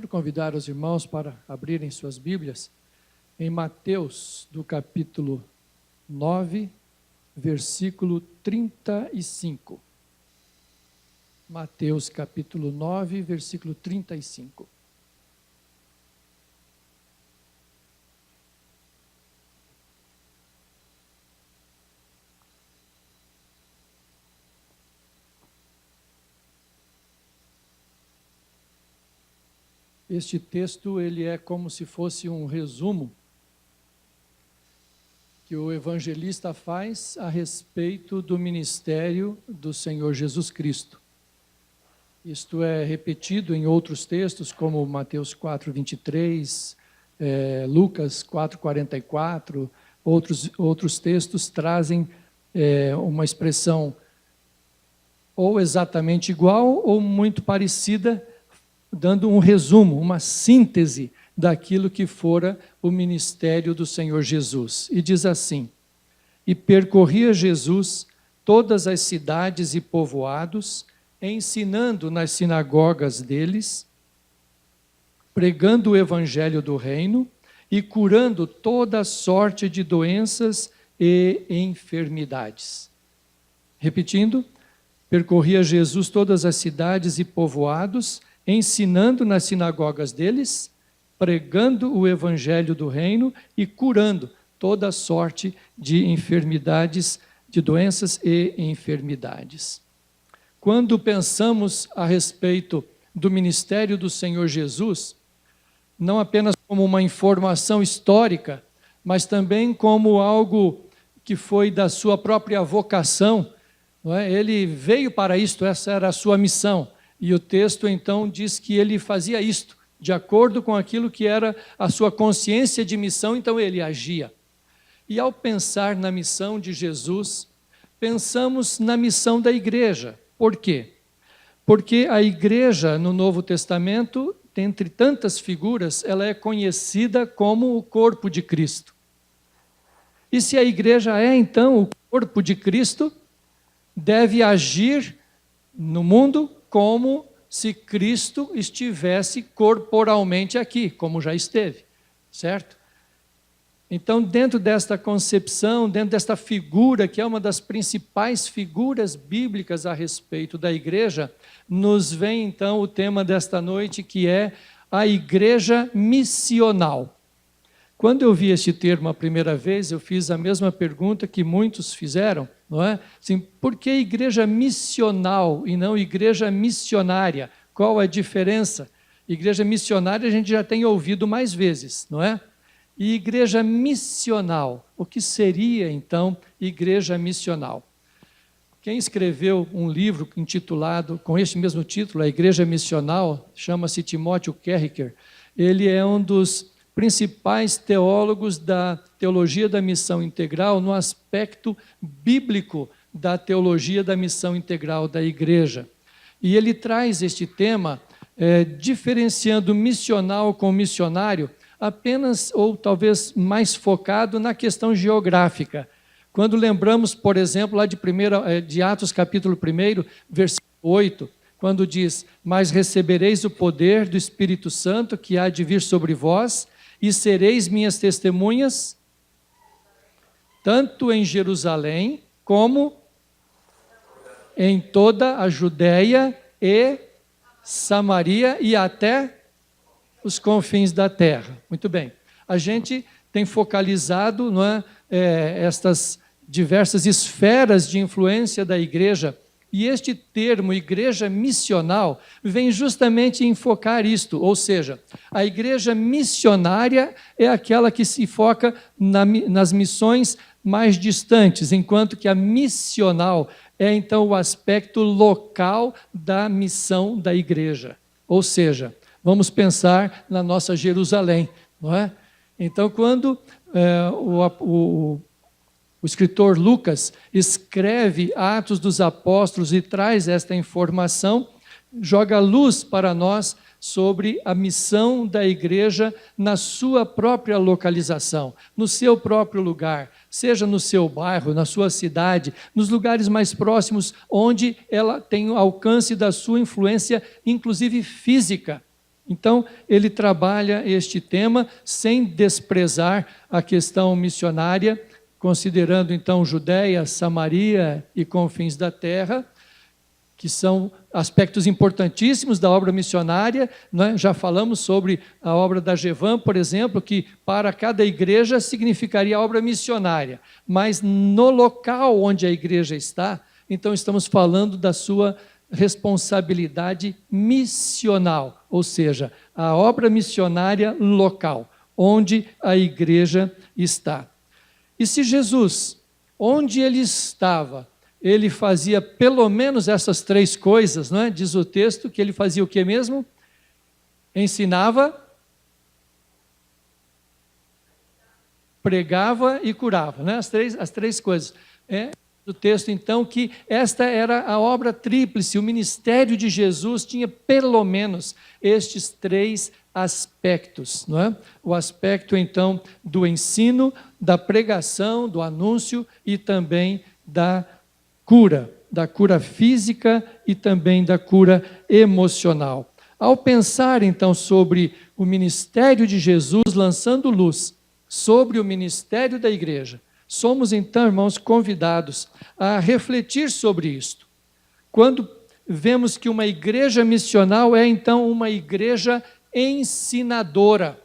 Quero convidar os irmãos para abrirem suas Bíblias em Mateus, do capítulo 9, versículo 35. Mateus, capítulo 9, versículo 35. Este texto, ele é como se fosse um resumo que o evangelista faz a respeito do ministério do Senhor Jesus Cristo. Isto é repetido em outros textos, como Mateus 4, 23, Lucas 4, 44, outros textos trazem uma expressão ou exatamente igual ou muito parecida, dando um resumo, uma síntese daquilo que fora o ministério do Senhor Jesus. E diz assim: e percorria Jesus todas as cidades e povoados, ensinando nas sinagogas deles, pregando o evangelho do reino e curando toda sorte de doenças e enfermidades. Repetindo, percorria Jesus todas as cidades e povoados, ensinando nas sinagogas deles, pregando o evangelho do reino e curando toda sorte de enfermidades, de doenças e enfermidades. Quando pensamos a respeito do ministério do Senhor Jesus, não apenas como uma informação histórica, mas também como algo que foi da sua própria vocação, não é? Ele veio para isto, essa era a sua missão. E o texto, então, diz que ele fazia isto, de acordo com aquilo que era a sua consciência de missão, então ele agia. E ao pensar na missão de Jesus, pensamos na missão da igreja. Por quê? Porque a igreja, no Novo Testamento, dentre tantas figuras, ela é conhecida como o corpo de Cristo. E se a igreja é, então, o corpo de Cristo, deve agir no mundo como se Cristo estivesse corporalmente aqui, como já esteve, certo? Então, dentro desta concepção, dentro desta figura, que é uma das principais figuras bíblicas a respeito da igreja, nos vem então o tema desta noite, que é a igreja missional. Quando eu vi este termo a primeira vez, eu fiz a mesma pergunta que muitos fizeram, não é? Assim, por que igreja missional e não igreja missionária? Qual a diferença? Igreja missionária a gente já tem ouvido mais vezes, não é? E igreja missional, o que seria então igreja missional? Quem escreveu um livro intitulado, com este mesmo título, A Igreja Missional, chama-se Timóteo Kerriker. Ele é um dos principais teólogos da teologia da missão integral no aspecto bíblico da teologia da missão integral da igreja. E ele traz este tema, diferenciando missional com missionário, apenas ou talvez mais focado na questão geográfica. Quando lembramos, por exemplo, lá de Atos capítulo 1, versículo 8, quando diz: mas recebereis o poder do Espírito Santo que há de vir sobre vós, e sereis minhas testemunhas, tanto em Jerusalém, como em toda a Judéia e Samaria e até os confins da terra. Muito bem. A gente tem focalizado, não é, estas diversas esferas de influência da igreja. E este termo, igreja missional, vem justamente enfocar isto, ou seja, a igreja missionária é aquela que se foca nas missões mais distantes, enquanto que a missional é então o aspecto local da missão da igreja. Ou seja, vamos pensar na nossa Jerusalém, não é? Então, quando o escritor Lucas escreve Atos dos Apóstolos e traz esta informação, joga luz para nós sobre a missão da igreja na sua própria localização, no seu próprio lugar, seja no seu bairro, na sua cidade, nos lugares mais próximos, onde ela tem o alcance da sua influência, inclusive física. Então, ele trabalha este tema sem desprezar a questão missionária, considerando então Judéia, Samaria e confins da terra, que são aspectos importantíssimos da obra missionária, né? Já falamos sobre a obra da Gevan, por exemplo, que para cada igreja significaria a obra missionária, mas no local onde a igreja está, então estamos falando da sua responsabilidade missional, ou seja, a obra missionária local, onde a igreja está. E se Jesus, onde ele estava, ele fazia pelo menos essas três coisas, não é? Diz o texto que ele fazia o que mesmo? Ensinava, pregava e curava, né? As três coisas. O texto, então, que esta era a obra tríplice, o ministério de Jesus tinha pelo menos estes três aspectos, não é? O aspecto, então, do ensino, da pregação, do anúncio e também da cura física e também da cura emocional. Ao pensar, então, sobre o ministério de Jesus lançando luz sobre o ministério da igreja, somos, então, irmãos, convidados a refletir sobre isto. Quando vemos que uma igreja missional é, então, uma igreja ensinadora.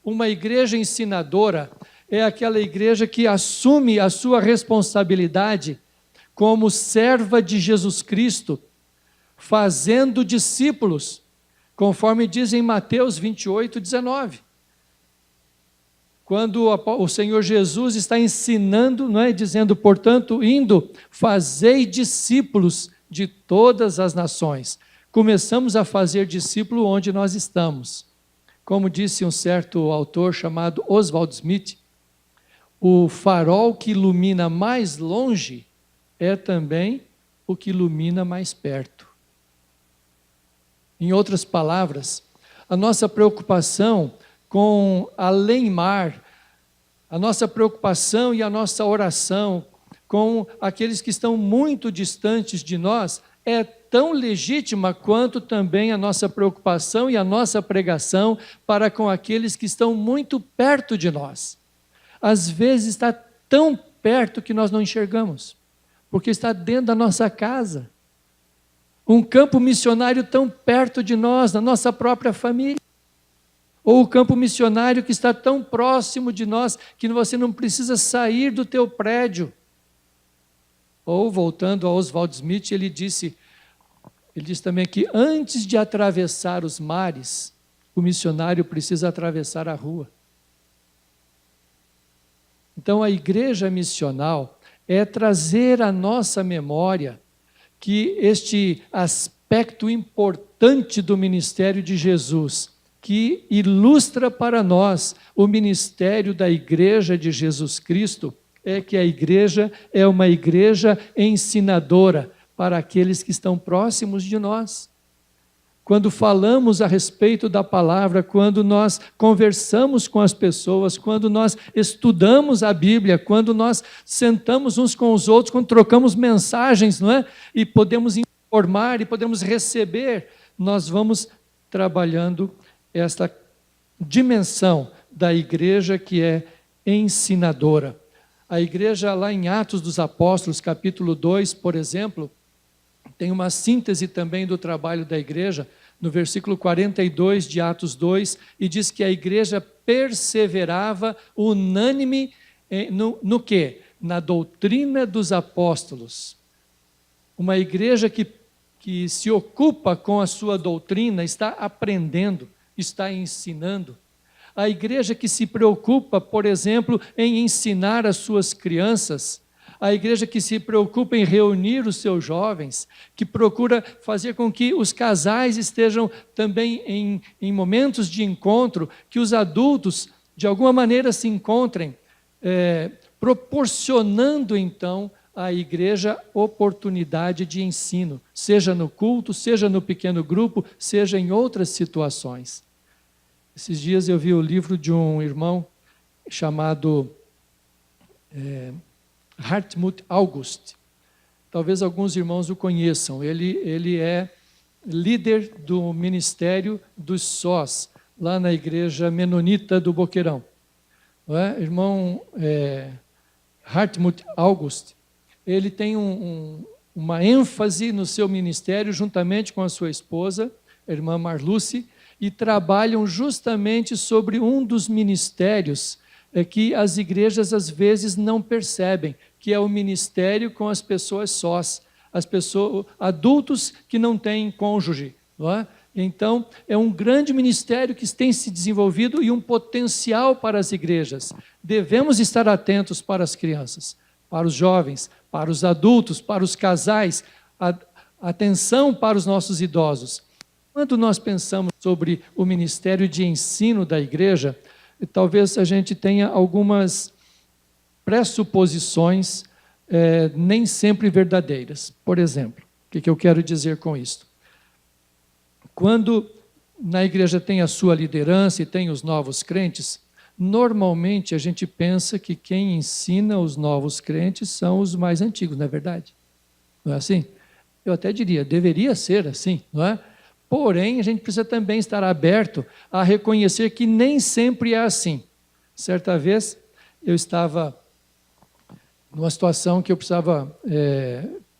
Uma igreja ensinadora é aquela igreja que assume a sua responsabilidade como serva de Jesus Cristo, fazendo discípulos, conforme diz em Mateus 28, 19. Quando o Senhor Jesus está ensinando, não é? Dizendo, portanto, indo, fazei discípulos de todas as nações. Começamos a fazer discípulo onde nós estamos. Como disse um certo autor chamado Oswald Smith, o farol que ilumina mais longe é também o que ilumina mais perto. Em outras palavras, a nossa preocupação com além-mar, a nossa preocupação e a nossa oração com aqueles que estão muito distantes de nós é tão legítima quanto também a nossa preocupação e a nossa pregação para com aqueles que estão muito perto de nós. Às vezes está tão perto que nós não enxergamos, porque está dentro da nossa casa. Um campo missionário tão perto de nós, da nossa própria família. Ou o campo missionário que está tão próximo de nós, que você não precisa sair do teu prédio. Ou, voltando a Oswald Smith, ele disse também que antes de atravessar os mares, o missionário precisa atravessar a rua. Então, a igreja missional é trazer à nossa memória que este aspecto importante do ministério de Jesus, que ilustra para nós o ministério da igreja de Jesus Cristo, é que a igreja é uma igreja ensinadora para aqueles que estão próximos de nós. Quando falamos a respeito da palavra, quando nós conversamos com as pessoas, quando nós estudamos a Bíblia, quando nós sentamos uns com os outros, quando trocamos mensagens, não é? E podemos informar e podemos receber, nós vamos trabalhando esta dimensão da igreja que é ensinadora. A igreja lá em Atos dos Apóstolos, capítulo 2, por exemplo, tem uma síntese também do trabalho da igreja, no versículo 42 de Atos 2, e diz que a igreja perseverava unânime no quê? Na doutrina dos apóstolos. Uma igreja que se ocupa com a sua doutrina, está aprendendo, está ensinando. A igreja que se preocupa, por exemplo, em ensinar as suas crianças, a igreja que se preocupa em reunir os seus jovens, que procura fazer com que os casais estejam também em momentos de encontro, que os adultos, de alguma maneira, se encontrem, proporcionando, então, à igreja oportunidade de ensino, seja no culto, seja no pequeno grupo, seja em outras situações. Esses dias eu vi o livro de um irmão chamado Hartmut August. Talvez alguns irmãos o conheçam. Ele é líder do ministério dos sós, lá na igreja menonita do Boqueirão. Não é? Irmão Hartmut August, ele tem uma ênfase no seu ministério, juntamente com a sua esposa, a irmã Marluce, e trabalham justamente sobre um dos ministérios que as igrejas às vezes não percebem, que é o ministério com as pessoas sós, as pessoas, adultos que não têm cônjuge. Não é? Então, é um grande ministério que tem se desenvolvido e um potencial para as igrejas. Devemos estar atentos para as crianças, para os jovens, para os adultos, para os casais, atenção para os nossos idosos. Quando nós pensamos sobre o ministério de ensino da igreja, talvez a gente tenha algumas pressuposições nem sempre verdadeiras. Por exemplo, o que eu quero dizer com isso? Quando na igreja tem a sua liderança e tem os novos crentes, normalmente a gente pensa que quem ensina os novos crentes são os mais antigos, não é verdade? Não é assim? Eu até diria, deveria ser assim, não é? Porém, a gente precisa também estar aberto a reconhecer que nem sempre é assim. Certa vez, eu estava numa situação que eu precisava...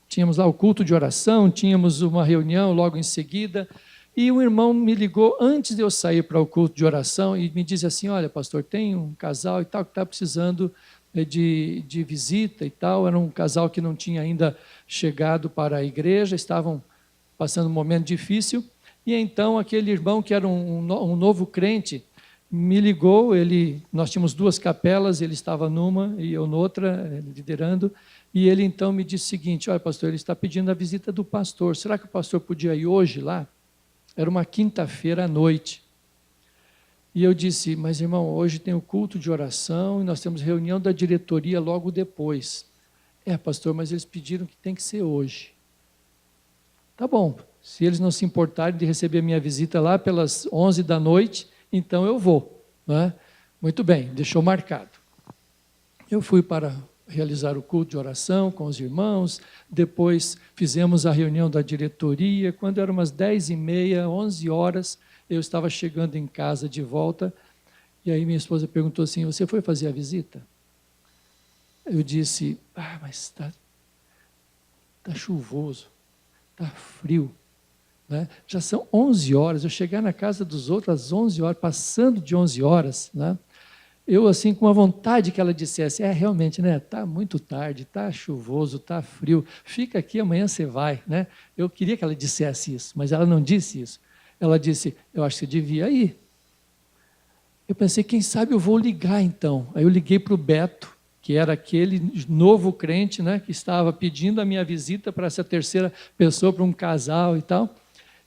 tínhamos lá o culto de oração, tínhamos uma reunião logo em seguida, e um irmão me ligou antes de eu sair para o culto de oração e me disse assim, olha, pastor, tem um casal e tal que está precisando de visita e tal. Era um casal que não tinha ainda chegado para a igreja, estavam passando um momento difícil. E então aquele irmão, que era um novo crente, me ligou. Nós tínhamos 2 capelas, ele estava numa e eu noutra, liderando. E ele então me disse o seguinte, olha, pastor, ele está pedindo a visita do pastor. Será que o pastor podia ir hoje lá? Era uma quinta-feira à noite. E eu disse, mas irmão, hoje tem o culto de oração e nós temos reunião da diretoria logo depois. Pastor, mas eles pediram que tem que ser hoje. Tá bom, se eles não se importarem de receber a minha visita lá pelas 11 da noite, então eu vou. Não é? Muito bem, deixou marcado. Eu fui para realizar o culto de oração com os irmãos, depois fizemos a reunião da diretoria. Quando eram umas 10h30, 11 horas, eu estava chegando em casa de volta, e aí minha esposa perguntou assim, você foi fazer a visita? Eu disse, mas está chuvoso, está frio, né? Já são 11 horas, eu chegar na casa dos outros às 11 horas, passando de 11 horas, né? Eu, assim, com a vontade que ela dissesse, realmente, né, está muito tarde, está chuvoso, está frio, fica aqui, amanhã você vai, né? Eu queria que ela dissesse isso, mas ela não disse isso. Ela disse, eu acho que você devia ir. Eu pensei, quem sabe eu vou ligar então. Aí eu liguei para o Beto, que era aquele novo crente, né, que estava pedindo a minha visita para essa terceira pessoa, para um casal e tal.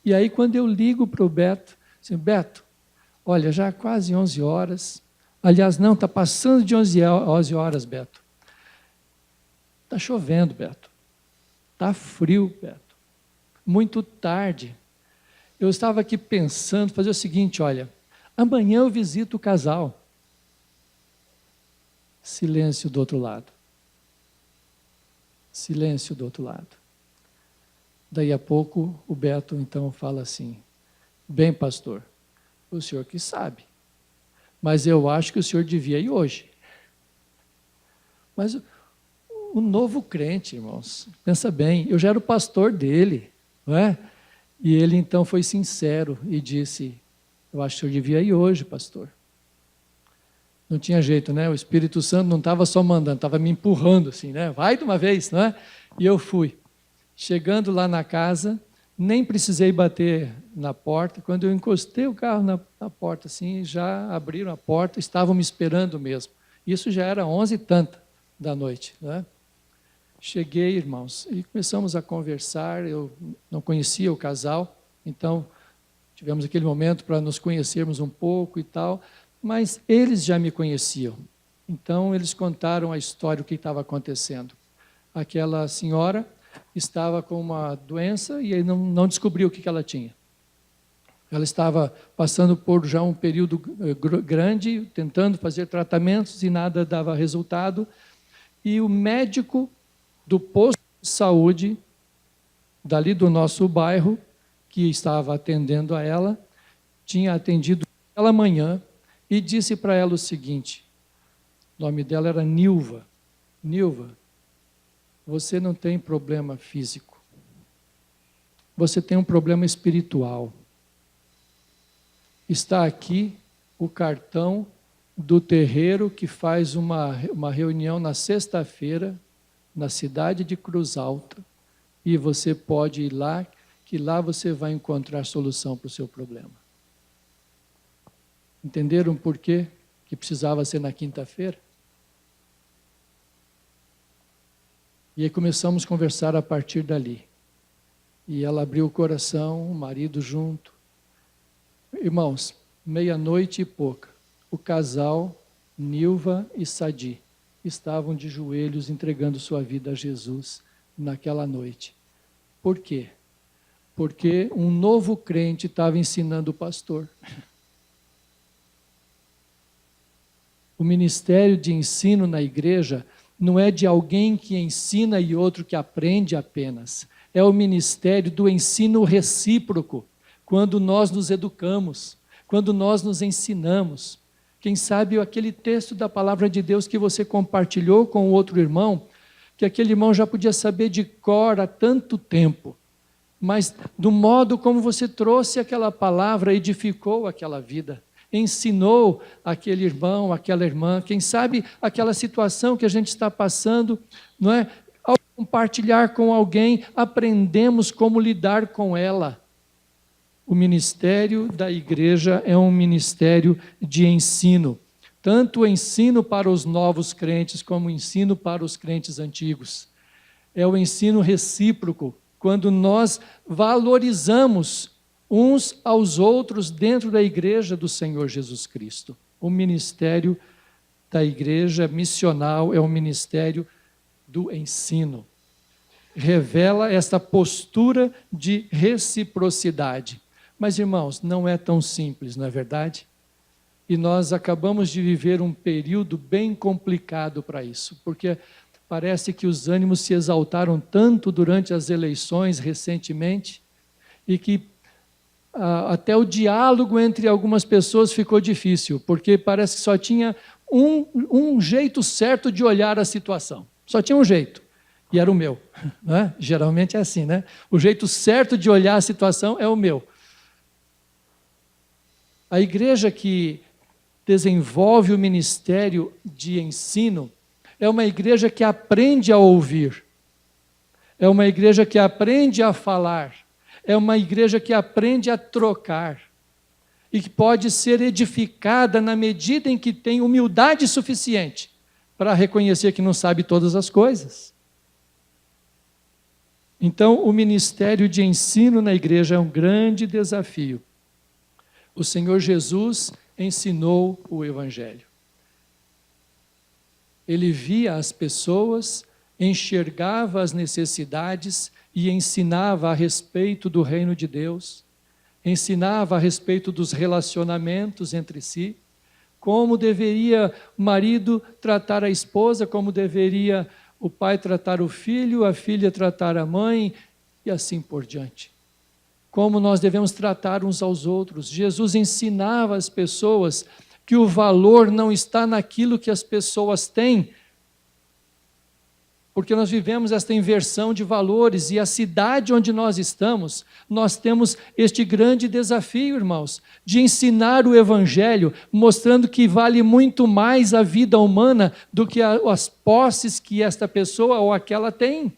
E aí, quando eu ligo para o Beto, assim, Beto, olha, já quase 11 horas... Aliás, não, está passando de 11 horas, Beto. Está chovendo, Beto. Está frio, Beto. Muito tarde. Eu estava aqui pensando, fazer o seguinte, olha, amanhã eu visito o casal. Silêncio do outro lado. Silêncio do outro lado. Daí a pouco, o Beto então fala assim, bem, pastor, o senhor que sabe. Mas eu acho que o senhor devia ir hoje. Mas o novo crente, irmãos, pensa bem, eu já era o pastor dele, não é? E ele então foi sincero e disse, eu acho que o senhor devia ir hoje, pastor. Não tinha jeito, né? O Espírito Santo não estava só mandando, estava me empurrando assim, né? Vai de uma vez, não é? E eu fui. Chegando lá na casa, nem precisei bater na porta. Quando eu encostei o carro na porta, assim, já abriram a porta, estavam me esperando mesmo. Isso já era 11h30 da noite, né? Cheguei, irmãos, e começamos a conversar. Eu não conhecia o casal, então tivemos aquele momento para nos conhecermos um pouco e tal, mas eles já me conheciam. Então, eles contaram a história, o que estava acontecendo. Aquela senhora estava com uma doença e ele não descobriu o que ela tinha. Ela estava passando por já um período grande, tentando fazer tratamentos e nada dava resultado. E o médico do posto de saúde, dali do nosso bairro, que estava atendendo a ela, tinha atendido aquela manhã e disse para ela o seguinte, o nome dela era Nilva. Nilva, você não tem problema físico, você tem um problema espiritual. Está aqui o cartão do terreiro que faz uma reunião na sexta-feira, na cidade de Cruz Alta, e você pode ir lá, que lá você vai encontrar solução para o seu problema. Entenderam por quê que precisava ser na quinta-feira? E aí começamos a conversar a partir dali. E ela abriu o coração, o marido junto. Irmãos, meia-noite e pouca, o casal, Nilva e Sadi, estavam de joelhos entregando sua vida a Jesus naquela noite. Por quê? Porque um novo crente estava ensinando o pastor. O ministério de ensino na igreja não é de alguém que ensina e outro que aprende apenas. É o ministério do ensino recíproco, quando nós nos educamos, quando nós nos ensinamos. Quem sabe aquele texto da palavra de Deus que você compartilhou com o outro irmão, que aquele irmão já podia saber de cor há tanto tempo, mas do modo como você trouxe aquela palavra, edificou aquela vida, ensinou aquele irmão, aquela irmã, quem sabe aquela situação que a gente está passando, não é? Ao compartilhar com alguém, aprendemos como lidar com ela. O ministério da igreja é um ministério de ensino, tanto o ensino para os novos crentes, como o ensino para os crentes antigos. É o ensino recíproco, quando nós valorizamos uns aos outros dentro da igreja do Senhor Jesus Cristo. O ministério da igreja missional é o ministério do ensino. Revela esta postura de reciprocidade. Mas, irmãos, não é tão simples, não é verdade? E nós acabamos de viver um período bem complicado para isso, porque parece que os ânimos se exaltaram tanto durante as eleições recentemente, e que até o diálogo entre algumas pessoas ficou difícil, porque parece que só tinha um jeito certo de olhar a situação. Só tinha um jeito, e era o meu. Né? Geralmente é assim, né? O jeito certo de olhar a situação é o meu. A igreja que desenvolve o ministério de ensino é uma igreja que aprende a ouvir, é uma igreja que aprende a falar, é uma igreja que aprende a trocar e que pode ser edificada na medida em que tem humildade suficiente para reconhecer que não sabe todas as coisas. Então, o ministério de ensino na igreja é um grande desafio. O Senhor Jesus ensinou o Evangelho. Ele via as pessoas, enxergava as necessidades e ensinava a respeito do reino de Deus, ensinava a respeito dos relacionamentos entre si, como deveria o marido tratar a esposa, como deveria o pai tratar o filho, a filha tratar a mãe, e assim por diante. Como nós devemos tratar uns aos outros. Jesus ensinava as pessoas que o valor não está naquilo que as pessoas têm, porque nós vivemos esta inversão de valores, e a cidade onde nós estamos, nós temos este grande desafio, irmãos, de ensinar o Evangelho, mostrando que vale muito mais a vida humana do que as posses que esta pessoa ou aquela tem.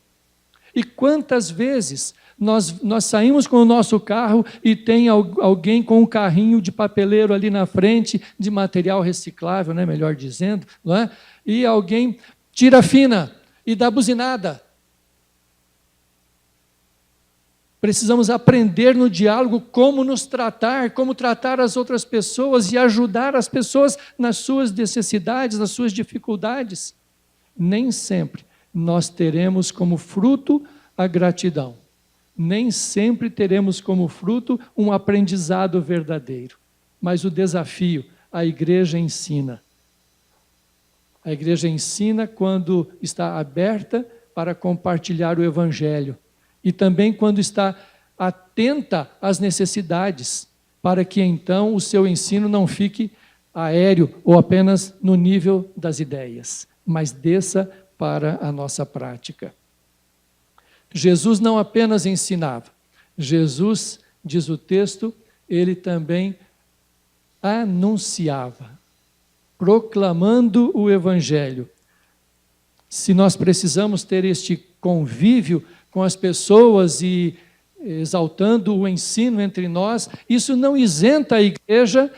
E quantas vezes nós saímos com o nosso carro e tem alguém com um carrinho de papeleiro ali na frente, de material reciclável, né, melhor dizendo, não é? E alguém tira a fina e dá buzinada. Precisamos aprender no diálogo como nos tratar, como tratar as outras pessoas e ajudar as pessoas nas suas necessidades, nas suas dificuldades. Nem sempre nós teremos como fruto a gratidão. Nem sempre teremos como fruto um aprendizado verdadeiro. Mas o desafio, a igreja ensina. A igreja ensina quando está aberta para compartilhar o Evangelho. E também quando está atenta às necessidades, para que então o seu ensino não fique aéreo ou apenas no nível das ideias, mas desça para a nossa prática. Jesus não apenas ensinava, Jesus, diz o texto, ele também anunciava, proclamando o Evangelho. Se nós precisamos ter este convívio com as pessoas e exaltando o ensino entre nós, isso não isenta a igreja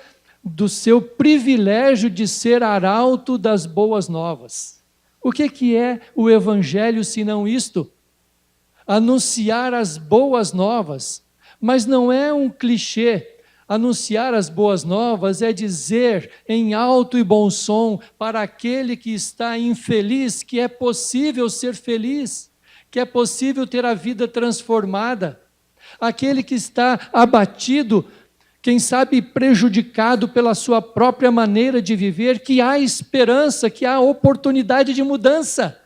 do seu privilégio de ser arauto das boas novas. O que é o Evangelho senão isto? Anunciar as boas novas, mas não é um clichê. Anunciar as boas novas é dizer em alto e bom som para aquele que está infeliz que é possível ser feliz, que é possível ter a vida transformada. Aquele que está abatido, quem sabe prejudicado pela sua própria maneira de viver, que há esperança, que há oportunidade de mudança.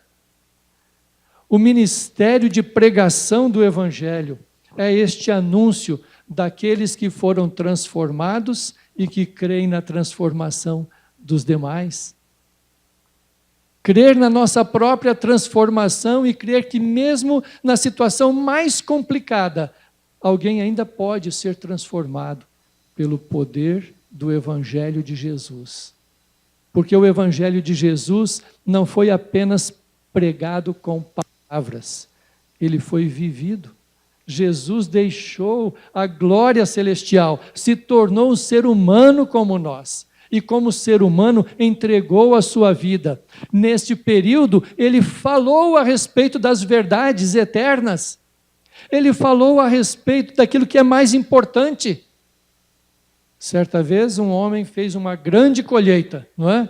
O ministério de pregação do Evangelho é este anúncio daqueles que foram transformados e que creem na transformação dos demais. Crer na nossa própria transformação e crer que mesmo na situação mais complicada, alguém ainda pode ser transformado pelo poder do Evangelho de Jesus. Porque o Evangelho de Jesus não foi apenas pregado com palavras, ele foi vivido. Jesus deixou a glória celestial, se tornou um ser humano como nós. E como ser humano, entregou a sua vida. Neste período, ele falou a respeito das verdades eternas. Ele falou a respeito daquilo que é mais importante. Certa vez, um homem fez uma grande colheita, não é?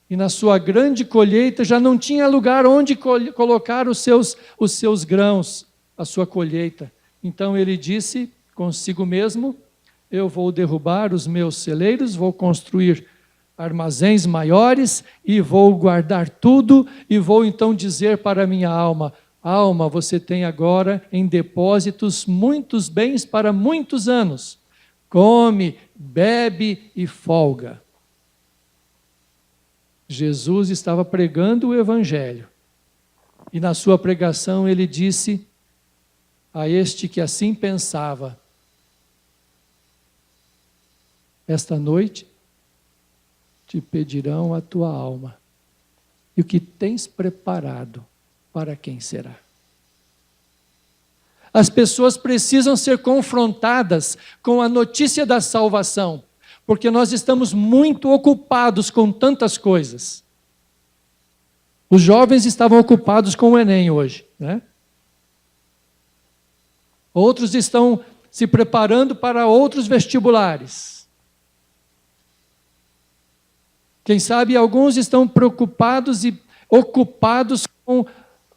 E na sua grande colheita já não tinha lugar onde colocar os seus grãos, a sua colheita. Então ele disse consigo mesmo: eu vou derrubar os meus celeiros, vou construir armazéns maiores e vou guardar tudo e vou então dizer para a minha alma: alma, você tem agora em depósitos muitos bens para muitos anos. Come, bebe e folga. Jesus estava pregando o Evangelho. E na sua pregação ele disse a este que assim pensava: esta noite te pedirão a tua alma, e o que tens preparado, para quem será? As pessoas precisam ser confrontadas com a notícia da salvação, porque nós estamos muito ocupados com tantas coisas. Os jovens estavam ocupados com o Enem hoje, né? Outros estão se preparando para outros vestibulares. Quem sabe alguns estão preocupados e ocupados com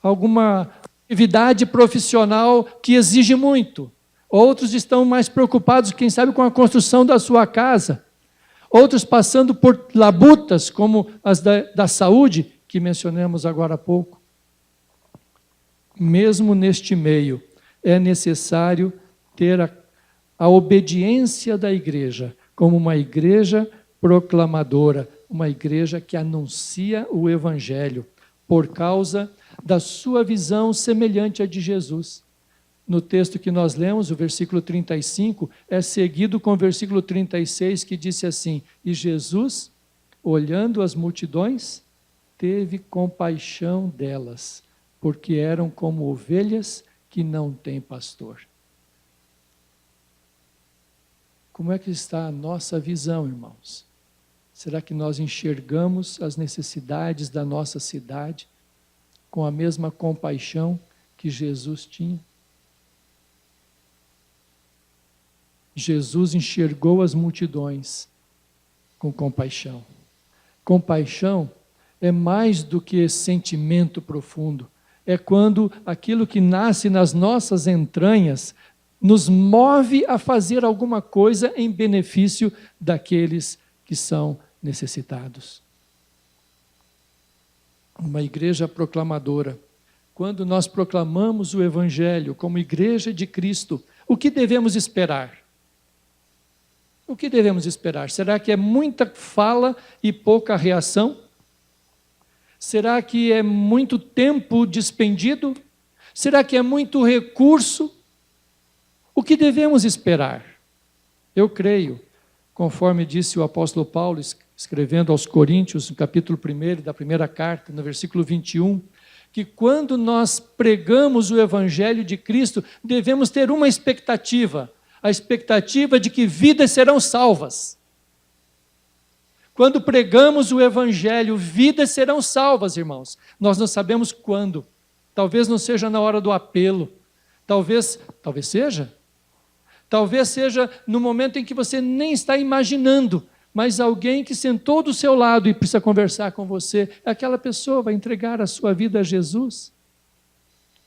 alguma atividade profissional que exige muito. Outros estão mais preocupados, quem sabe, com a construção da sua casa. Outros passando por labutas, como as da saúde, que mencionamos agora há pouco. Mesmo neste meio, é necessário ter a obediência da igreja, como uma igreja proclamadora, uma igreja que anuncia o Evangelho, por causa da sua visão semelhante à de Jesus. No texto que nós lemos, o versículo 35, é seguido com o versículo 36, que disse assim: e Jesus, olhando as multidões, teve compaixão delas, porque eram como ovelhas que não têm pastor. Como é que está a nossa visão, irmãos? Será que nós enxergamos as necessidades da nossa cidade com a mesma compaixão que Jesus tinha? Jesus enxergou as multidões com compaixão. Compaixão é mais do que sentimento profundo. É quando aquilo que nasce nas nossas entranhas nos move a fazer alguma coisa em benefício daqueles que são necessitados. Uma igreja proclamadora, quando nós proclamamos o Evangelho como igreja de Cristo, o que devemos esperar? O que devemos esperar? Será que é muita fala e pouca reação? Será que é muito tempo despendido? Será que é muito recurso? O que devemos esperar? Eu creio, conforme disse o apóstolo Paulo, escrevendo aos Coríntios, no capítulo 1 da primeira carta, no versículo 21, que quando nós pregamos o Evangelho de Cristo, devemos ter uma expectativa, a expectativa de que vidas serão salvas. Quando pregamos o Evangelho, vidas serão salvas, irmãos. Nós não sabemos quando. Talvez não seja na hora do apelo. Talvez seja. Talvez seja no momento em que você nem está imaginando, mas alguém que sentou do seu lado e precisa conversar com você, aquela pessoa vai entregar a sua vida a Jesus.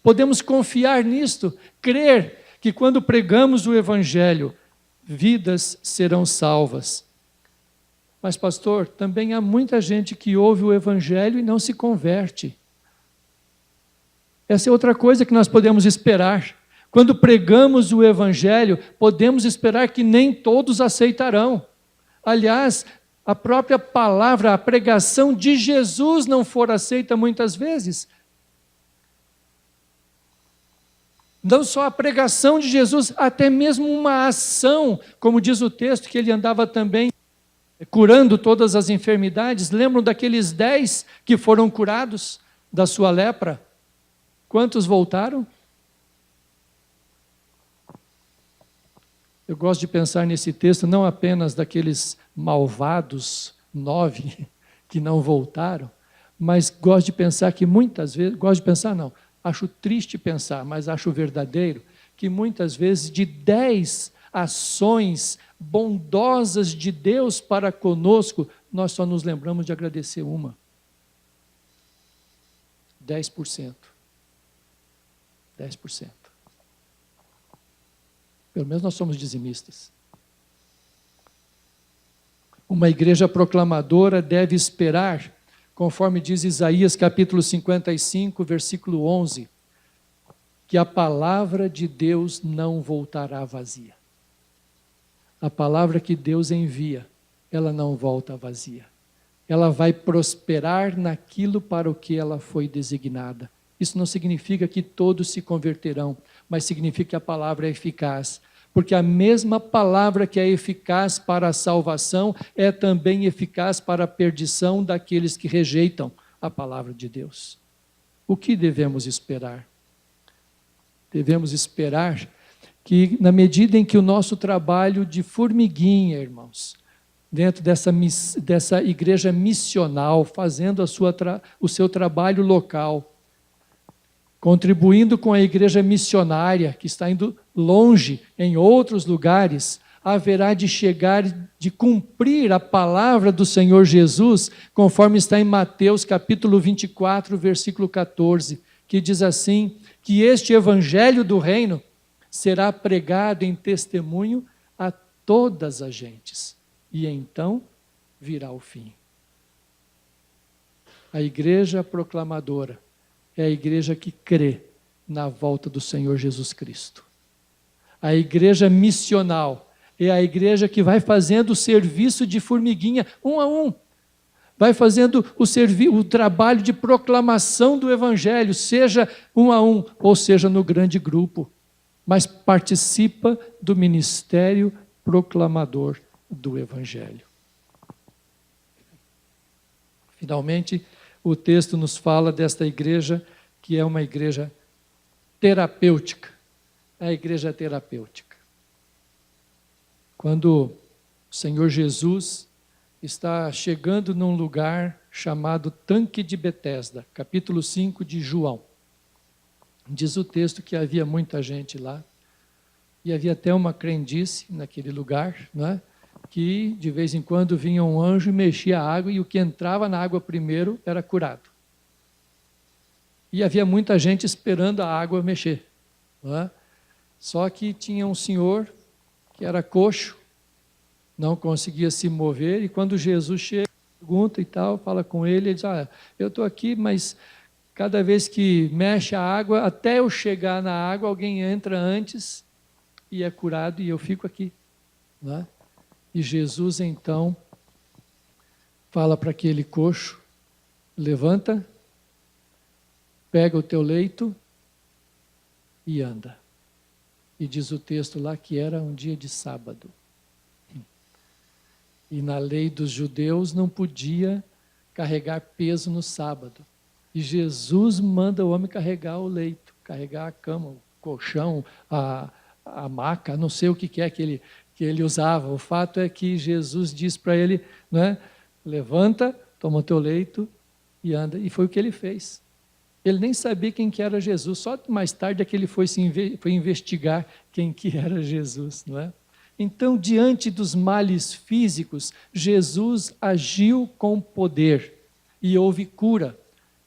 Podemos confiar nisto, crer que quando pregamos o Evangelho, vidas serão salvas. Mas, pastor, também há muita gente que ouve o Evangelho e não se converte. Essa é outra coisa que nós podemos esperar. Quando pregamos o Evangelho, podemos esperar que nem todos aceitarão. Aliás, a própria palavra, a pregação de Jesus não for aceita muitas vezes. Não só a pregação de Jesus, até mesmo uma ação, como diz o texto, que ele andava também curando todas as enfermidades. Lembram daqueles 10 que foram curados da sua lepra? Quantos voltaram? Eu gosto de pensar nesse texto não apenas daqueles malvados 9 que não voltaram, mas gosto de pensar que muitas vezes, acho triste pensar, mas acho verdadeiro, que muitas vezes de 10 ações bondosas de Deus para conosco, nós só nos lembramos de agradecer uma. 10%. 10%. Pelo menos nós somos dizimistas. Uma igreja proclamadora deve esperar, conforme diz Isaías capítulo 55, versículo 11, que a palavra de Deus não voltará vazia. A palavra que Deus envia, ela não volta vazia. Ela vai prosperar naquilo para o que ela foi designada. Isso não significa que todos se converterão, mas significa que a palavra é eficaz. Porque a mesma palavra que é eficaz para a salvação é também eficaz para a perdição daqueles que rejeitam a palavra de Deus. O que devemos esperar? Devemos esperar que, na medida em que o nosso trabalho de formiguinha, irmãos, dentro dessa igreja missional, fazendo o seu trabalho local, contribuindo com a igreja missionária, que está indo longe em outros lugares, haverá de chegar, de cumprir a palavra do Senhor Jesus, conforme está em Mateus capítulo 24, versículo 14, que diz assim, que este evangelho do reino será pregado em testemunho a todas as gentes, e então virá o fim. A igreja proclamadora é a igreja que crê na volta do Senhor Jesus Cristo. A igreja missional é a igreja que vai fazendo o serviço de formiguinha, um a um. Vai fazendo o trabalho de proclamação do Evangelho, seja um a um, ou seja no grande grupo. Mas participa do ministério proclamador do Evangelho. Finalmente, o texto nos fala desta igreja, que é uma igreja terapêutica. A igreja terapêutica. Quando o Senhor Jesus está chegando num lugar chamado Tanque de Betesda, capítulo 5 de João. Diz o texto que havia muita gente lá, e havia até uma crendice naquele lugar, não é? Que de vez em quando vinha um anjo e mexia a água, e o que entrava na água primeiro era curado. E havia muita gente esperando a água mexer. Não é? Só que tinha um senhor que era coxo, não conseguia se mover, e quando Jesus chega, pergunta e tal, fala com ele, ele diz, eu estou aqui, mas Cada vez que mexe a água, até eu chegar na água, alguém entra antes e é curado e eu fico aqui. Né? E Jesus então fala para aquele coxo: levanta, pega o teu leito e anda. E diz o texto lá que era um dia de sábado. E na lei dos judeus não podia carregar peso no sábado. E Jesus manda o homem carregar o leito, carregar a cama, o colchão, a maca, não sei o que é que ele usava. O fato é que Jesus diz para ele, né, levanta, toma o teu leito e anda. E foi o que ele fez. Ele nem sabia quem que era Jesus, só mais tarde é que ele foi investigar quem que era Jesus, não é? Então, diante dos males físicos, Jesus agiu com poder e houve cura.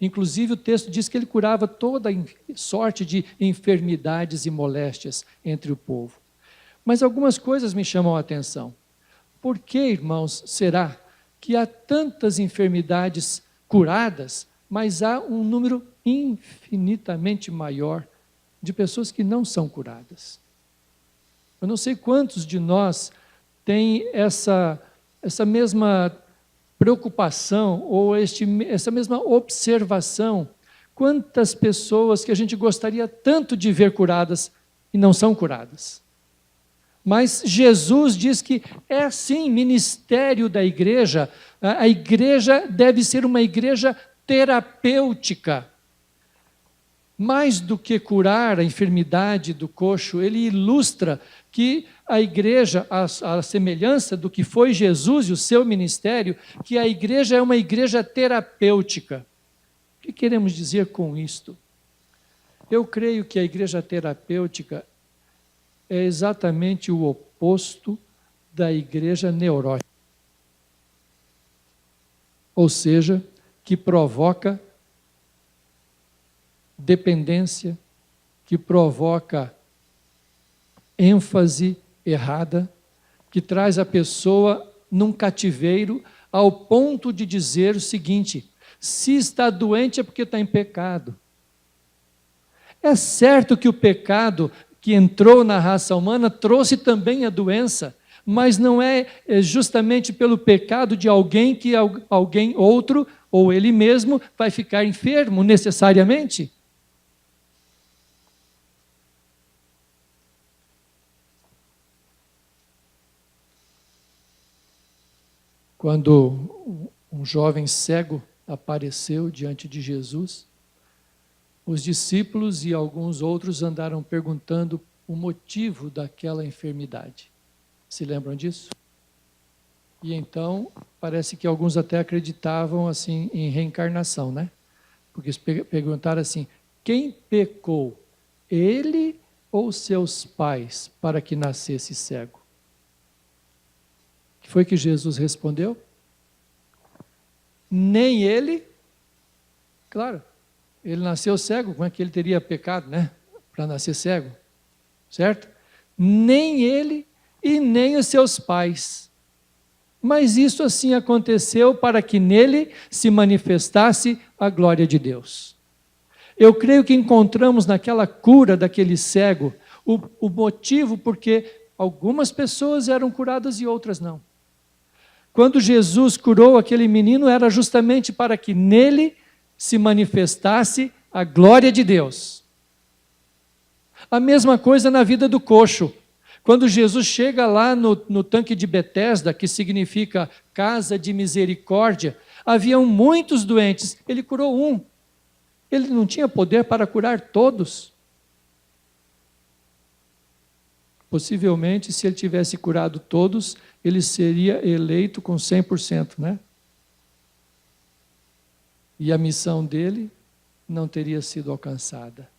Inclusive o texto diz que ele curava toda sorte de enfermidades e moléstias entre o povo. Mas algumas coisas me chamam a atenção. Por que, irmãos, será que há tantas enfermidades curadas, mas há um número infinitamente maior de pessoas que não são curadas? Eu não sei quantos de nós têm essa mesma preocupação ou essa mesma observação. Quantas pessoas que a gente gostaria tanto de ver curadas e não são curadas. Mas Jesus diz que é assim, ministério da igreja. A igreja deve ser uma igreja terapêutica. Mais do que curar a enfermidade do coxo, ele ilustra que a igreja, a semelhança do que foi Jesus e o seu ministério, que a igreja é uma igreja terapêutica. O que queremos dizer com isto? Eu creio que a igreja terapêutica é exatamente o oposto da igreja neurótica. Ou seja, que provoca dependência, que provoca ênfase errada, que traz a pessoa num cativeiro ao ponto de dizer o seguinte: se está doente é porque está em pecado. É certo que o pecado que entrou na raça humana trouxe também a doença, mas não é justamente pelo pecado de alguém que alguém outro, ou ele mesmo, vai ficar enfermo necessariamente. Quando um jovem cego apareceu diante de Jesus, os discípulos e alguns outros andaram perguntando o motivo daquela enfermidade. Se lembram disso? E então, parece que alguns até acreditavam assim em reencarnação, né? Porque eles perguntaram assim: quem pecou, ele ou seus pais, para que nascesse cego? O que foi que Jesus respondeu? Nem ele, claro, ele nasceu cego, como é que ele teria pecado, né? Para nascer cego, certo? Nem ele e nem os seus pais. Mas isso assim aconteceu para que nele se manifestasse a glória de Deus. Eu creio que encontramos naquela cura daquele cego o motivo porque algumas pessoas eram curadas e outras não. Quando Jesus curou aquele menino, era justamente para que nele se manifestasse a glória de Deus. A mesma coisa na vida do coxo. Quando Jesus chega lá no tanque de Betesda, que significa casa de misericórdia, haviam muitos doentes, ele curou um. Ele não tinha poder para curar todos. Possivelmente, se ele tivesse curado todos, ele seria eleito com 100%, né? E a missão dele não teria sido alcançada.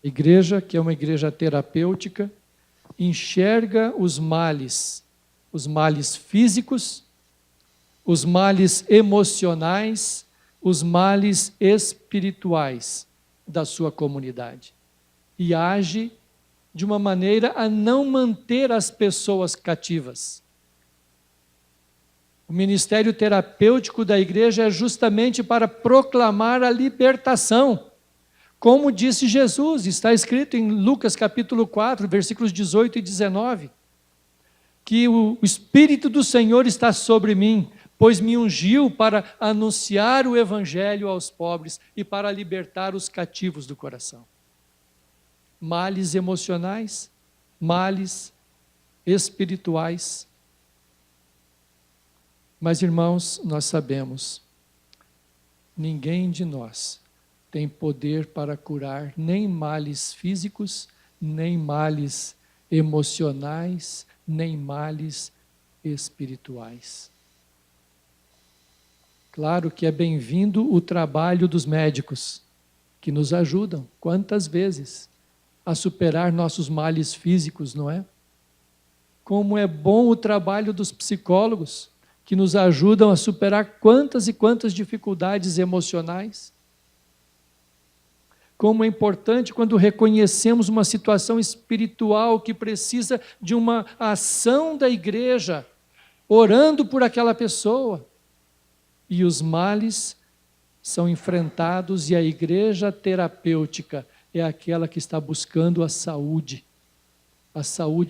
A igreja, que é uma igreja terapêutica, enxerga os males físicos, os males emocionais, os males espirituais da sua comunidade. E age de uma maneira a não manter as pessoas cativas. O ministério terapêutico da igreja é justamente para proclamar a libertação. Como disse Jesus, está escrito em Lucas capítulo 4, versículos 18 e 19, que o Espírito do Senhor está sobre mim, pois me ungiu para anunciar o evangelho aos pobres e para libertar os cativos do coração. Males emocionais, males espirituais. Mas, irmãos, nós sabemos, ninguém de nós tem poder para curar nem males físicos, nem males emocionais, nem males espirituais. Claro que é bem-vindo o trabalho dos médicos, que nos ajudam, quantas vezes, a superar nossos males físicos, não é? Como é bom o trabalho dos psicólogos, que nos ajudam a superar quantas e quantas dificuldades emocionais. Como é importante quando reconhecemos uma situação espiritual que precisa de uma ação da igreja, orando por aquela pessoa. E os males são enfrentados e a igreja terapêutica é aquela que está buscando a saúde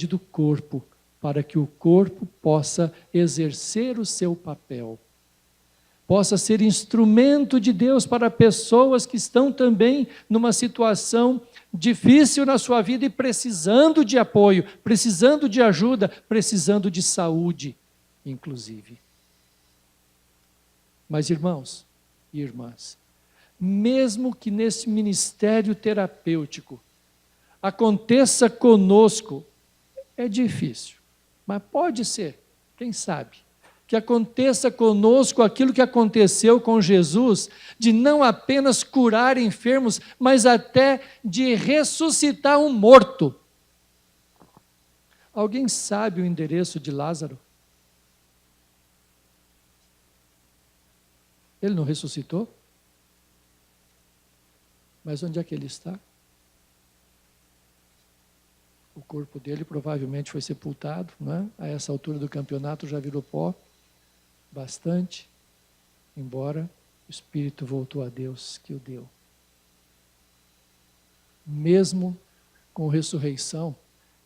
do corpo, para que o corpo possa exercer o seu papel, possa ser instrumento de Deus para pessoas que estão também numa situação difícil na sua vida e precisando de apoio, precisando de ajuda, precisando de saúde, inclusive. Mas, irmãos e irmãs, mesmo que nesse ministério terapêutico aconteça conosco, é difícil, mas pode ser, quem sabe, que aconteça conosco aquilo que aconteceu com Jesus, de não apenas curar enfermos, mas até de ressuscitar um morto. Alguém sabe o endereço de Lázaro? Ele não ressuscitou? Mas onde é que ele está? O corpo dele provavelmente foi sepultado, não é? A essa altura do campeonato já virou pó, bastante, embora o espírito voltou a Deus que o deu. Mesmo com ressurreição,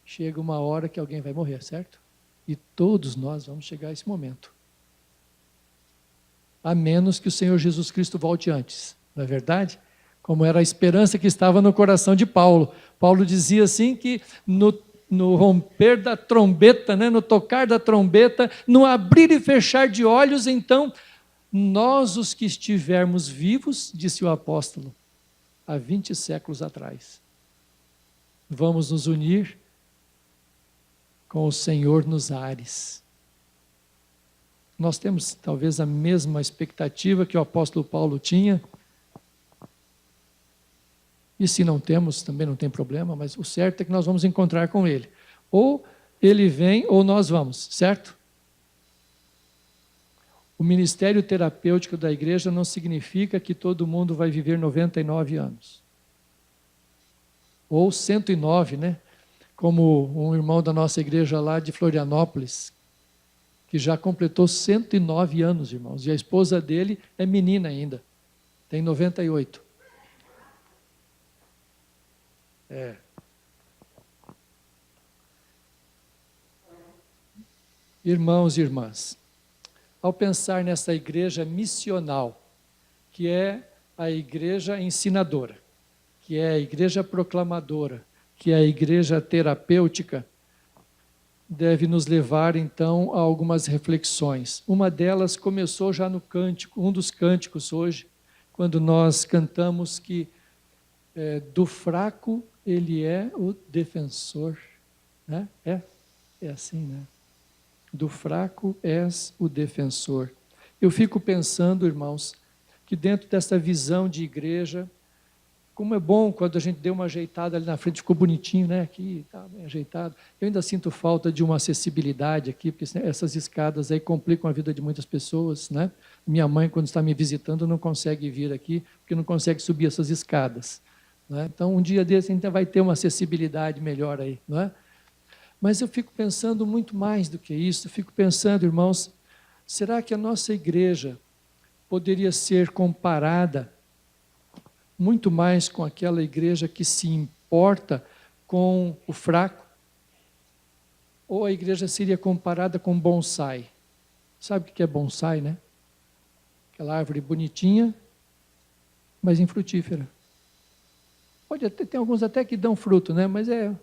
chega uma hora que alguém vai morrer, certo? E todos nós vamos chegar a esse momento. A menos que o Senhor Jesus Cristo volte antes, não é verdade? Como era a esperança que estava no coração de Paulo. Paulo dizia assim que no romper da trombeta, né, no tocar da trombeta, no abrir e fechar de olhos, então, nós os que estivermos vivos, disse o apóstolo, há 20 séculos atrás, vamos nos unir com o Senhor nos ares. Nós temos talvez a mesma expectativa que o apóstolo Paulo tinha, e se não temos, também não tem problema, mas o certo é que nós vamos encontrar com ele. Ou ele vem, ou nós vamos, certo? O ministério terapêutico da igreja não significa que todo mundo vai viver 99 anos. Ou 109, né? Como um irmão da nossa igreja lá de Florianópolis, que já completou 109 anos, irmãos, e a esposa dele é menina ainda, tem 98. Irmãos e irmãs, ao pensar nessa igreja missional, que é a igreja ensinadora, que é a igreja proclamadora, que é a igreja terapêutica, deve nos levar então a algumas reflexões. Uma delas começou já no cântico, um dos cânticos hoje, quando nós cantamos que do fraco ele é o defensor, né? É assim, né? Do fraco és o defensor. Eu fico pensando, irmãos, que dentro dessa visão de igreja, como é bom quando a gente deu uma ajeitada ali na frente, ficou bonitinho, né? Aqui, tá bem ajeitado. Eu ainda sinto falta de uma acessibilidade aqui, porque essas escadas aí complicam a vida de muitas pessoas, né? Minha mãe, quando está me visitando, não consegue vir aqui, porque não consegue subir essas escadas. Né? Então, um dia desse a gente vai ter uma acessibilidade melhor aí, não é? Mas eu fico pensando muito mais do que isso, eu fico pensando, irmãos, Será que a nossa igreja poderia ser comparada muito mais com aquela igreja que se importa com o fraco? Ou a igreja seria comparada com bonsai? Sabe o que é bonsai, né? Aquela árvore bonitinha, mas infrutífera. Pode até, tem alguns até que dão fruto, né? Mas é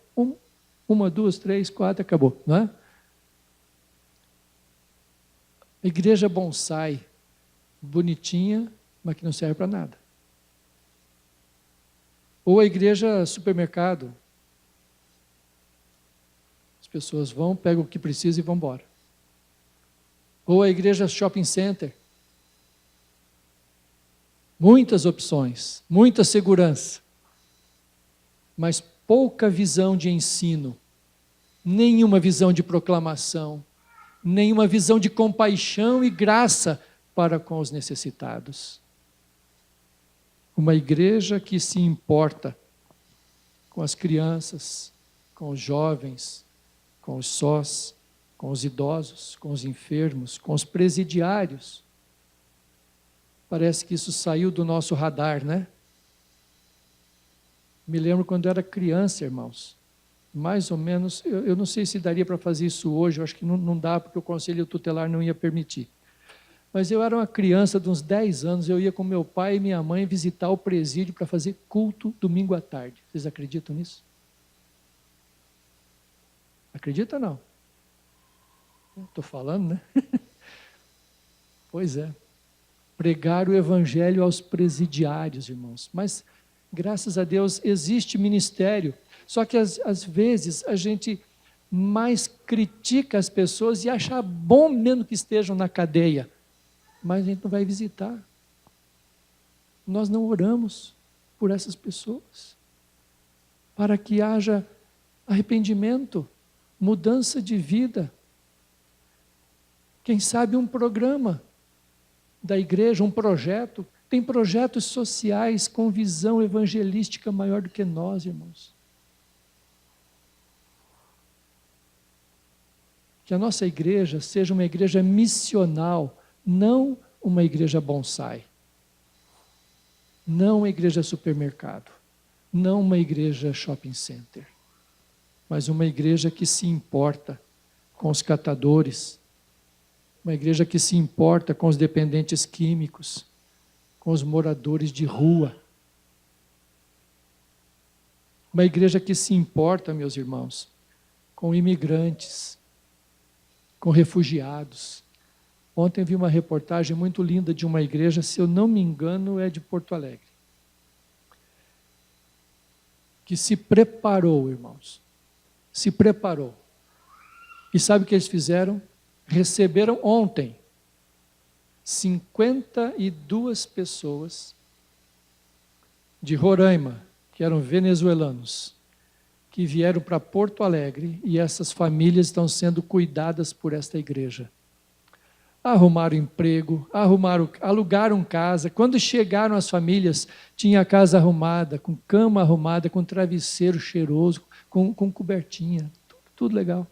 uma, duas, três, quatro, acabou, não é? Igreja bonsai, bonitinha, mas que não serve para nada. Ou a igreja supermercado. As pessoas vão, pegam o que precisam e vão embora. Ou a igreja shopping center. Muitas opções, muita segurança, mas pouca visão de ensino, nenhuma visão de proclamação, nenhuma visão de compaixão e graça para com os necessitados. Uma igreja que se importa com as crianças, com os jovens, com os sós, com os idosos, com os enfermos, com os presidiários. Parece que isso saiu do nosso radar, né? Me lembro quando eu era criança, irmãos. Mais ou menos, eu não sei se daria para fazer isso hoje, eu acho que não dá, porque o conselho tutelar não ia permitir. Mas eu era uma criança de uns 10 anos, eu ia com meu pai e minha mãe visitar o presídio para fazer culto domingo à tarde. Vocês acreditam nisso? Acredita ou não? Estou falando, né? Pois é. Pregar o evangelho aos presidiários, irmãos. Mas, graças a Deus, existe ministério. Só que, às vezes, a gente mais critica as pessoas e acha bom mesmo que estejam na cadeia. Mas a gente não vai visitar. Nós não oramos por essas pessoas. Para que haja arrependimento, mudança de vida. Quem sabe um programa da igreja, um projeto. Tem projetos sociais com visão evangelística maior do que nós, irmãos. Que a nossa igreja seja uma igreja missional, não uma igreja bonsai. Não uma igreja supermercado. Não uma igreja shopping center. Mas uma igreja que se importa com os catadores. Uma igreja que se importa com os dependentes químicos, com os moradores de rua. Uma igreja que se importa, meus irmãos, com imigrantes, com refugiados. Ontem vi uma reportagem muito linda de uma igreja, se eu não me engano, é de Porto Alegre, que se preparou, irmãos, se preparou. E sabe o que eles fizeram? Receberam ontem 52 pessoas de Roraima, que eram venezuelanos, que vieram para Porto Alegre, e essas famílias estão sendo cuidadas por esta igreja. Arrumaram emprego, alugaram casa. Quando chegaram as famílias, tinha a casa arrumada, com cama arrumada, com travesseiro cheiroso, com cobertinha, tudo legal.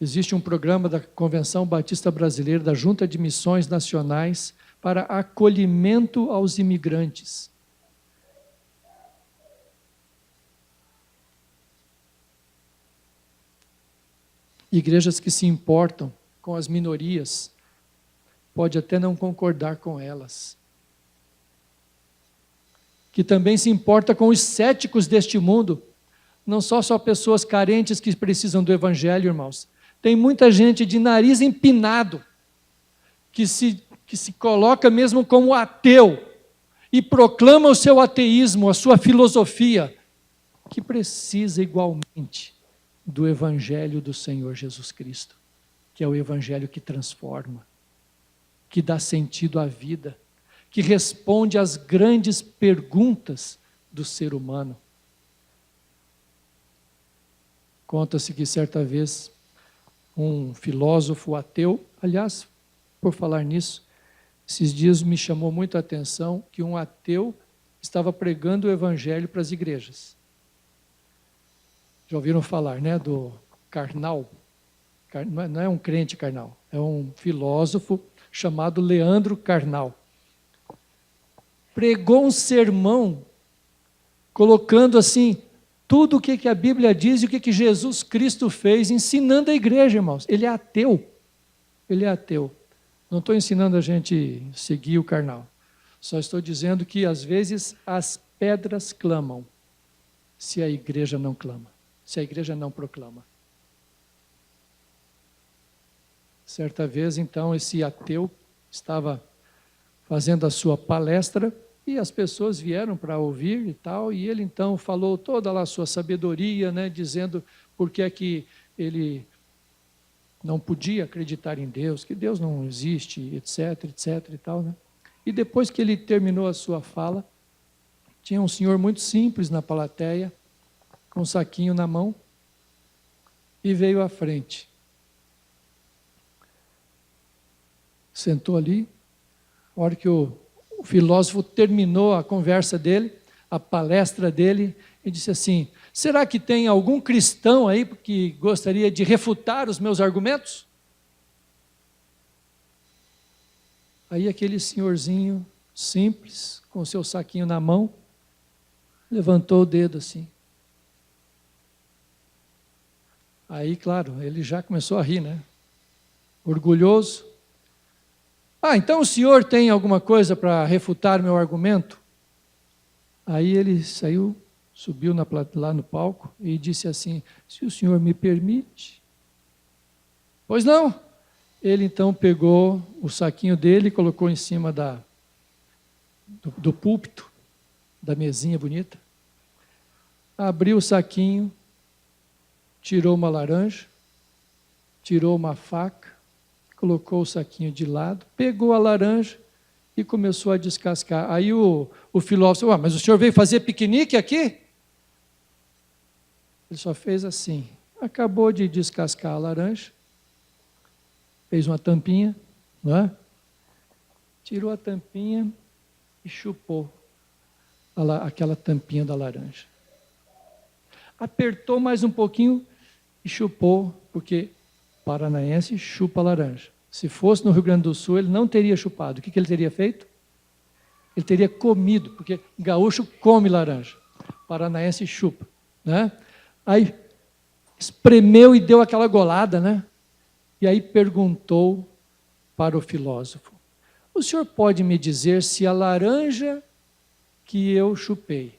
Existe um programa da Convenção Batista Brasileira, da Junta de Missões Nacionais, para acolhimento aos imigrantes. Igrejas que se importam com as minorias, pode até não concordar com elas. Que também se importa com os céticos deste mundo, não só pessoas carentes que precisam do evangelho, irmãos. Tem muita gente de nariz empinado, que se coloca mesmo como ateu, e proclama o seu ateísmo, a sua filosofia, que precisa igualmente do evangelho do Senhor Jesus Cristo, que é o evangelho que transforma, que dá sentido à vida, que responde às grandes perguntas do ser humano. Conta-se que certa vez um filósofo ateu, aliás, por falar nisso, esses dias me chamou muito a atenção que um ateu estava pregando o evangelho para as igrejas. Já ouviram falar, né, do Karnal? Não é um crente Karnal, é um filósofo chamado Leandro Carnal. Pregou um sermão colocando assim tudo o que a Bíblia diz e o que Jesus Cristo fez, ensinando a igreja, irmãos. Ele é ateu. Ele é ateu. Não estou ensinando a gente seguir o Karnal. Só estou dizendo que às vezes as pedras clamam se a igreja não clama, se a igreja não proclama. Certa vez, então, esse ateu estava fazendo a sua palestra e as pessoas vieram para ouvir e tal, e ele então falou toda lá a sua sabedoria, né, dizendo por que é que ele não podia acreditar em Deus, que Deus não existe, etc, etc e tal, né? E depois que ele terminou a sua fala, tinha um senhor muito simples na plateia, com um saquinho na mão, e veio à frente. Sentou ali, a hora que o filósofo terminou a conversa dele, a palestra dele, e disse assim: será que tem algum cristão aí que gostaria de refutar os meus argumentos? Aí aquele senhorzinho simples, com o seu saquinho na mão, levantou o dedo assim. Aí, claro, ele já começou a rir, né? Orgulhoso. Ah, então o senhor tem alguma coisa para refutar meu argumento? Aí ele saiu, subiu lá no palco e disse assim: se o senhor me permite. Pois não. Ele então pegou o saquinho dele e colocou em cima do púlpito, da mesinha bonita. Abriu o saquinho, tirou uma laranja, tirou uma faca, colocou o saquinho de lado, pegou a laranja e começou a descascar. Aí o filósofo: mas o senhor veio fazer piquenique aqui? Ele só fez assim, acabou de descascar a laranja, fez uma tampinha, não é? Tirou a tampinha e chupou aquela tampinha da laranja. Apertou mais um pouquinho e chupou, porque paranaense chupa laranja. Se fosse no Rio Grande do Sul, ele não teria chupado. O que ele teria feito? Ele teria comido, porque gaúcho come laranja. Paranaense chupa, né? Aí espremeu e deu aquela golada, né? E aí perguntou para o filósofo: o senhor pode me dizer se a laranja que eu chupei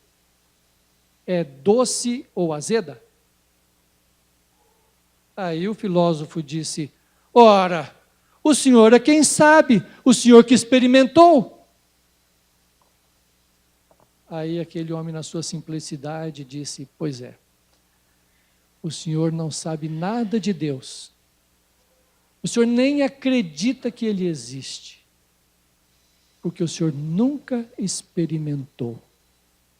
é doce ou azeda? Aí o filósofo disse: ora, o senhor é quem sabe, o senhor que experimentou. Aí aquele homem, na sua simplicidade, disse: pois é, o senhor não sabe nada de Deus. O senhor nem acredita que Ele existe, porque o senhor nunca experimentou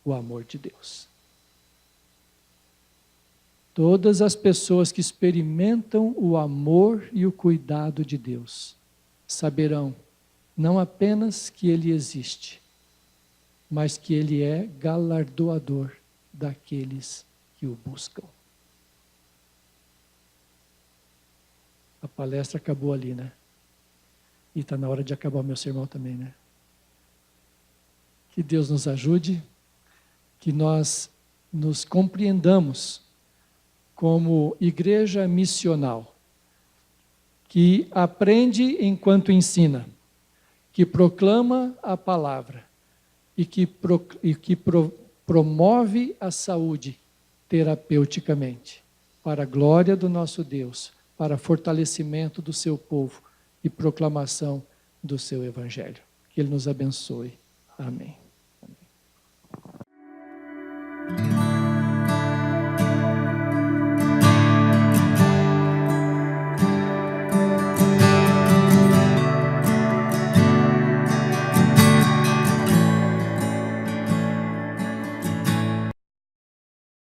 o amor de Deus. Todas as pessoas que experimentam o amor e o cuidado de Deus saberão não apenas que Ele existe, mas que Ele é galardoador daqueles que o buscam. A palestra acabou ali, né? E está na hora de acabar o meu sermão também, né? Que Deus nos ajude, que nós nos compreendamos como igreja missional, que aprende enquanto ensina, que proclama a palavra e que promove a saúde terapeuticamente, para a glória do nosso Deus, para fortalecimento do seu povo e proclamação do seu evangelho. Que Ele nos abençoe. Amém.